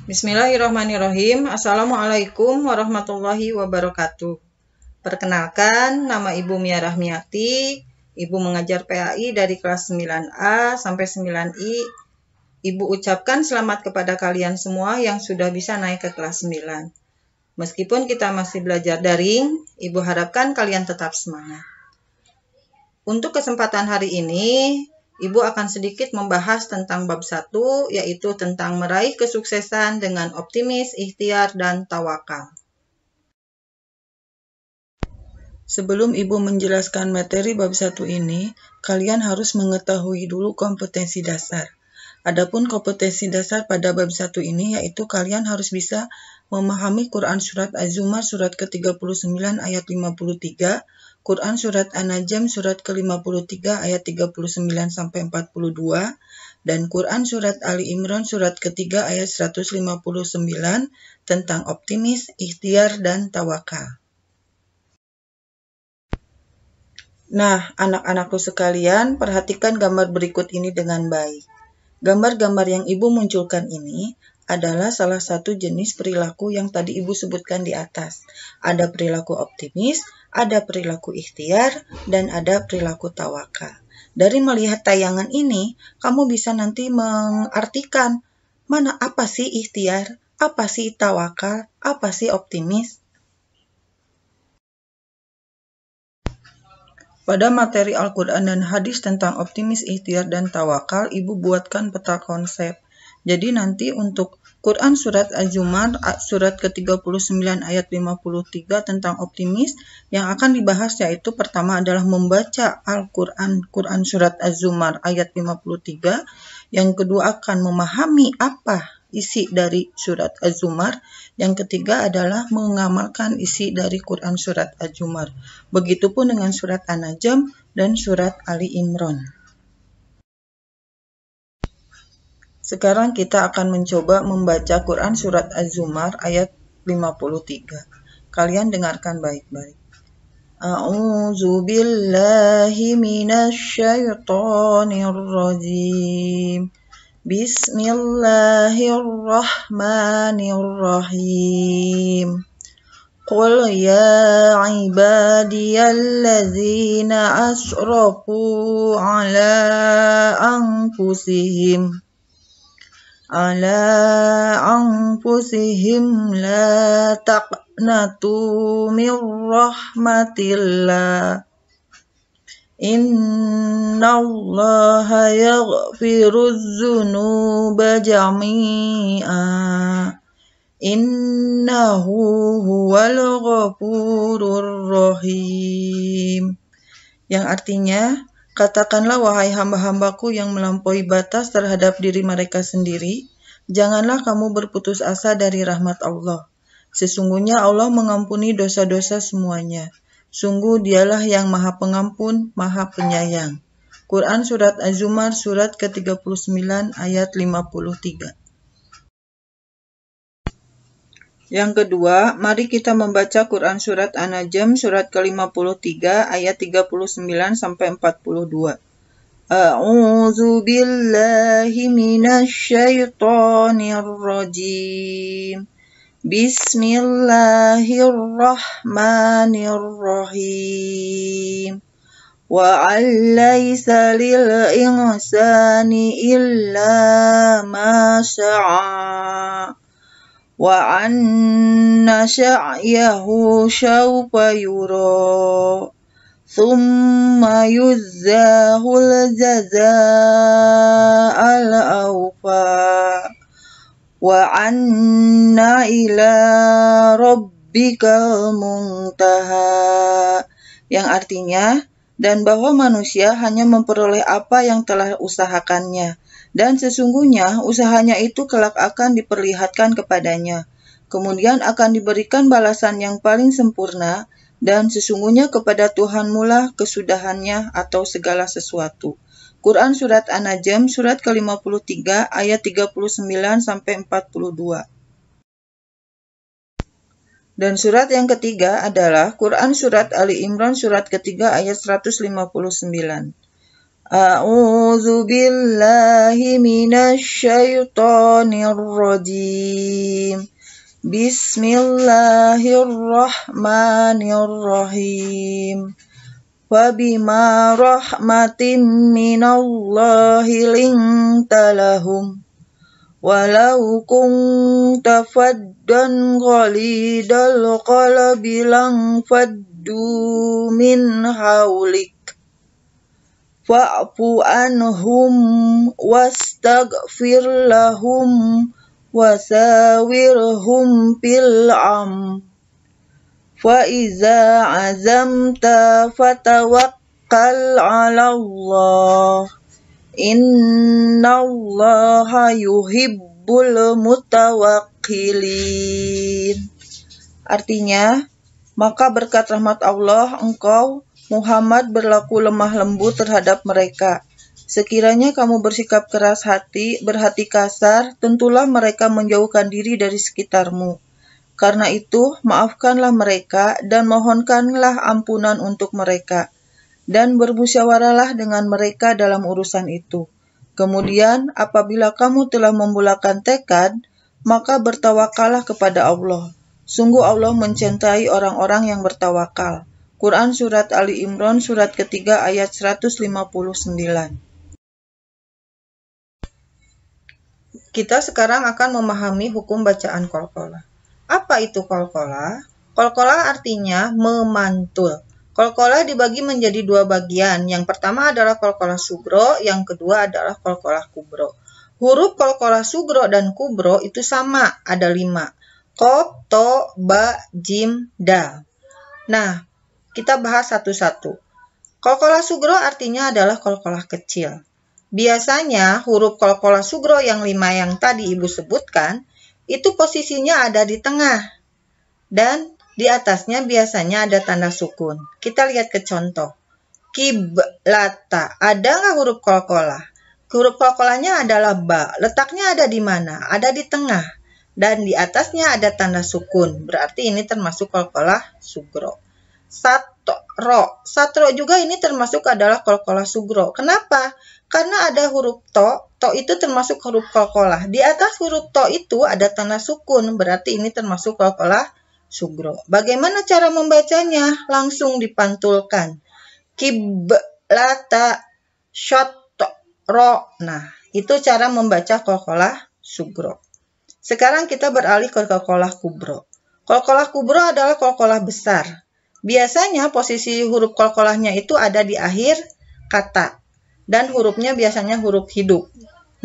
Bismillahirrahmanirrahim. Assalamualaikum warahmatullahi wabarakatuh. Perkenalkan, nama Ibu Mia Rahmiati. Ibu mengajar PAI dari kelas 9A sampai 9I. Ibu ucapkan selamat kepada kalian semua yang sudah bisa naik ke kelas 9. Meskipun kita masih belajar daring, Ibu harapkan kalian tetap semangat. Untuk kesempatan hari ini, Ibu akan sedikit membahas tentang bab 1, yaitu tentang meraih kesuksesan dengan optimis, ikhtiar, dan tawakal. Sebelum Ibu menjelaskan materi bab 1 ini, kalian harus mengetahui dulu kompetensi dasar. Adapun kompetensi dasar pada bab 1 ini, yaitu kalian harus bisa memahami Quran Surat Az-Zumar Surat ke-39 ayat 53, Quran Surat An-Najm Surat ke-53 ayat 39-42, dan Quran Surat Ali Imran Surat ke-3 ayat 159 tentang optimis, ikhtiar, dan tawakal. Nah, anak-anakku sekalian, perhatikan gambar berikut ini dengan baik. Gambar-gambar yang Ibu munculkan ini adalah salah satu jenis perilaku yang tadi Ibu sebutkan di atas. Ada perilaku optimis, ada perilaku ikhtiar, dan ada perilaku tawakal. Dari melihat tayangan ini, kamu bisa nanti mengartikan apa sih ikhtiar, apa sih tawakal, apa sih optimis. Pada materi Al-Quran dan hadis tentang optimis, ikhtiar, dan tawakal, Ibu buatkan peta konsep. Jadi nanti untuk Quran Surat Az-Zumar Surat ke-39 ayat 53 tentang optimis, yang akan dibahas yaitu pertama adalah membaca Al-Quran, Quran Surat Az-Zumar ayat 53, yang kedua akan memahami apa isi dari Surat Az-Zumar, yang ketiga adalah mengamalkan isi dari Quran Surat Az-Zumar. Begitupun dengan Surat An-Najm dan Surat Ali Imran. Sekarang kita akan mencoba membaca Quran Surat Az-Zumar ayat 53. Kalian dengarkan baik-baik. A'udzu billahi minasy syaithanir rajim. Bismillahirrahmanirrahim. Qul ya ibadiyalladzina asrafu ala anfusihim la taqnatu min rahmatillah. Innallaha yaghfiruz dzunuba jami'a. Innahu huwal ghafurur rahim. Yang artinya, katakanlah wahai hamba-hambaku yang melampaui batas terhadap diri mereka sendiri, janganlah kamu berputus asa dari rahmat Allah. Sesungguhnya Allah mengampuni dosa-dosa semuanya. Sungguh dialah yang maha pengampun, maha penyayang. Quran Surat Az-Zumar Surat ke-39 ayat 53. Yang kedua, mari kita membaca Quran Surat An-Najm Surat ke-53 ayat 39-42. A'udzu billahi minasy syaithanir rajim. Bismillahirrahmanirrahim. Wa 'alaisa lil insani illa ma syaa. Wa anna sya'yahu syawfa yura. Thumma yuzzahul jazaa'al awfa. Wa anna ila rabbikal muntaha. Yang artinya, dan bahwa manusia hanya memperoleh apa yang telah usahakannya, dan sesungguhnya usahanya itu kelak akan diperlihatkan kepadanya. Kemudian akan diberikan balasan yang paling sempurna, dan sesungguhnya kepada Tuhanmu lah kesudahannya atau segala sesuatu. Quran Surat An-Najm Surat ke-53 ayat 39-42. Dan surat yang ketiga adalah Quran Surat Ali Imran Surat ketiga ayat 159. A'udzu billahi minasy syaithanir rajim. Bismillahirrahmanirrahim. Wa bima rahmatin minallahi linta lahum. Walau kunta faddan ghalidal qalbi lang faddu min haulik. Fa'fu anhum wastaghfir lahum wasawirhum fil amr. Fa iza azamta fatawakkal 'ala Allah. Innallaha yuhibbul mutawakkilin. Artinya, maka berkat rahmat Allah engkau Muhammad berlaku lemah lembut terhadap mereka. Sekiranya kamu bersikap keras hati, berhati kasar, tentulah mereka menjauhkan diri dari sekitarmu. Karena itu, maafkanlah mereka dan mohonkanlah ampunan untuk mereka. Dan bermusyawarahlah dengan mereka dalam urusan itu. Kemudian, apabila kamu telah membulakan tekad, maka bertawakallah kepada Allah. Sungguh Allah mencintai orang-orang yang bertawakal. Quran Surat Ali Imran Surat ketiga ayat 159. Kita sekarang akan memahami hukum bacaan qalqalah. Apa itu qalqalah? Qalqalah artinya memantul. Qalqalah dibagi menjadi dua bagian. Yang pertama adalah qalqalah sugro, yang kedua adalah qalqalah kubro. Huruf qalqalah sugro dan kubro itu sama, ada 5. Qaf, to, ba, jim, dal. Nah, kita bahas satu-satu. Qalqalah sugro artinya adalah qalqalah kecil. Biasanya huruf qalqalah sugro yang 5 yang tadi Ibu sebutkan, itu posisinya ada di tengah. Dan di atasnya biasanya ada tanda sukun. Kita lihat ke contoh. Kiblata. Ada nggak huruf qalqalah? Huruf qalqalahnya adalah ba. Letaknya ada di mana? Ada di tengah. Dan di atasnya ada tanda sukun. Berarti ini termasuk qalqalah sugro. Satro. Satro juga ini termasuk adalah qalqalah sugro. Kenapa? Karena ada huruf to. To itu termasuk huruf qalqalah. Di atas huruf to itu ada tanda sukun. Berarti ini termasuk qalqalah sugro. Bagaimana cara membacanya? Langsung dipantulkan. Kiblata syatro. Nah, itu cara membaca qalqalah sugro. Sekarang kita beralih ke qalqalah kubro. Qalqalah kubro adalah qalqalah besar. Biasanya posisi huruf qalqalahnya itu ada di akhir kata. Dan hurufnya biasanya huruf hidup.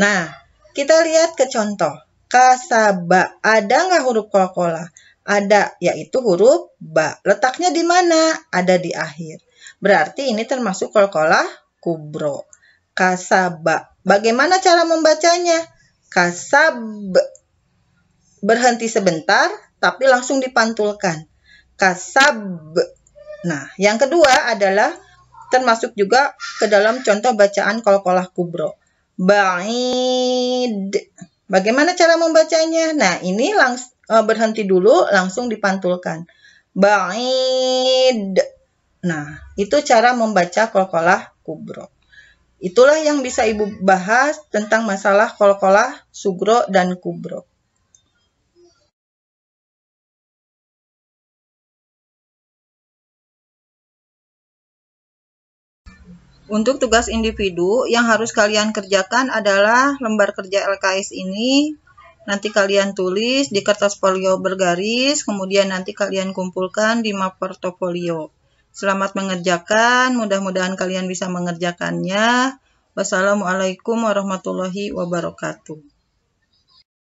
Nah, kita lihat ke contoh. Kasaba. Ada nggak huruf qalqalah? Ada, yaitu huruf ba. Letaknya di mana? Ada di akhir. Berarti ini termasuk qalqalah kubro. Kasaba. Bagaimana cara membacanya? Kasab. Berhenti sebentar, tapi langsung dipantulkan. Kasab. Nah, yang kedua adalah termasuk juga ke dalam contoh bacaan qalqalah kubro. Ba'id. Bagaimana cara membacanya? Nah, ini berhenti dulu, langsung dipantulkan. Ba'id. Nah, itu cara membaca qalqalah kubro. Itulah yang bisa Ibu bahas tentang masalah qalqalah sugro dan kubro. Untuk tugas individu yang harus kalian kerjakan adalah lembar kerja LKS ini. Nanti kalian tulis di kertas folio bergaris, kemudian nanti kalian kumpulkan di map portofolio. Selamat mengerjakan, mudah-mudahan kalian bisa mengerjakannya. Wassalamualaikum warahmatullahi wabarakatuh.